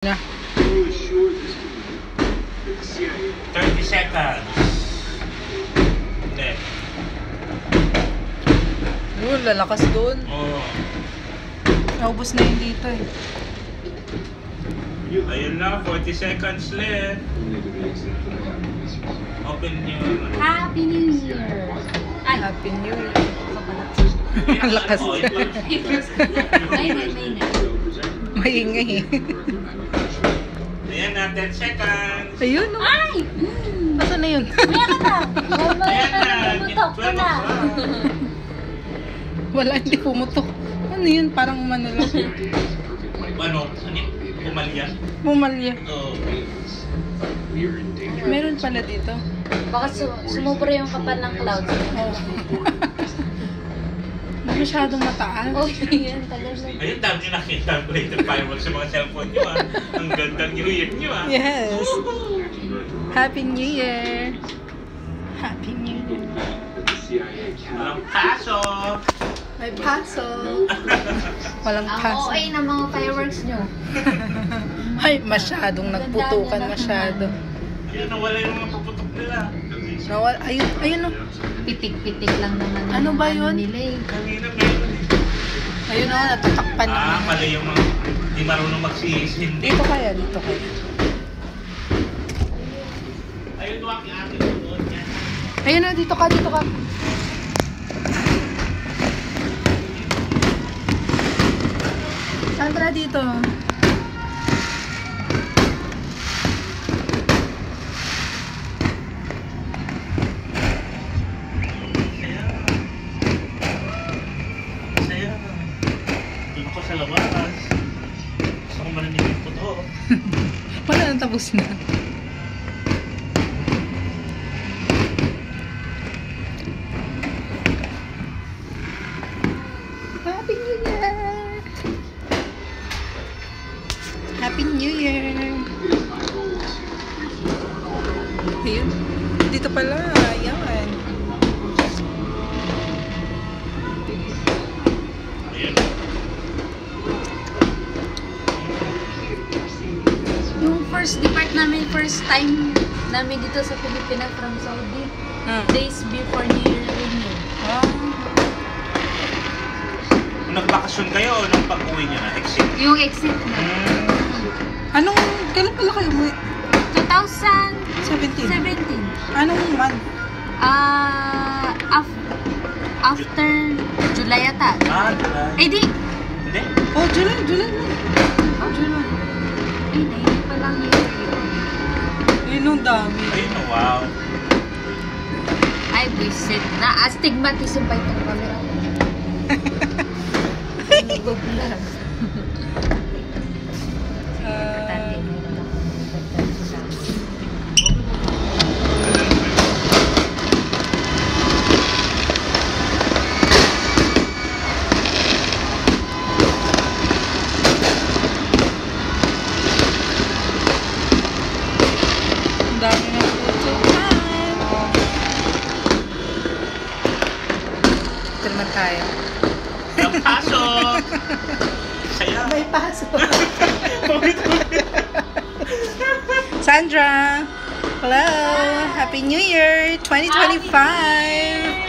Na. 30 seconds. Left. Yun, lalakas doon. Oh. Naubos na yun dito eh. Ayun na, 40 seconds left. Open your... Happy New Year! Ay, Happy New Year. Ang lakas. may na. Maingay eh. Ayan na, 10 seconds. Ayun oh. Ay! Nasaan na yun? Maya ka na! Mamaya Ayan ka na, na, pumutok ko na. Wala, hindi pumutok. Ano yun? Parang manalo. Ano? Pumalya? Bumalya. Oo. Meron pala dito. Baka sumubra yung kapal ng clouds. Oh. Masyadong mataas. Oh, yan. Tagal na. Ayun, dami nyo nakita ang greater fireworks sa mga cellphone nyo ah. Ang gandang New Year nyo ah. Yes. Happy New Year. Happy New Year. Walang pasok. May paso. Walang Ang paso. OA ng mga fireworks nyo. Ay, masyadong nagputukan masyado. Ayun, nawala yung mga puputok nila. Nawal, ayun, ayun oh. Pitik-pitik lang naman. Ano ba yun? Nila eh. Kanina meron eh. Ayun oh, natatakpan Ah, naman. pala yung mga di marunong magsisindi. Dito kaya, dito kaya. Ayun, wak yung akin doon yan. Ayun oh, dito ka, dito ka. Sandra, dito. Saya. Doon ako sa labas. Gusto ko marinig yung puto. Wala nang tapos na. Happy New Year! Happy New Year! Ayun. Dito pala. Ayan. Ayun. Yung first time namin dito sa Pilipinas from Saudi. Days before New Year renew. Kung nagbakasyon kayo, nung pag-uwi nyo na, exit. Yung exit na. Anong, kailan pala kayo umuwi? 2017. 17. Anong month? After July yata. Ah, July. Eh di. Hindi? Oh, July na. Oh, July. Ay, hindi pa lang yun. Yun ang dami. Ayun, wow. Ay, visit na. Astigmatism pa itong camera. Nag-vlog. Ang dami na putukan. Ito naman tayo. Ang pasok! Saya. May paso. Sandra! Hello! Happy New Year 2025!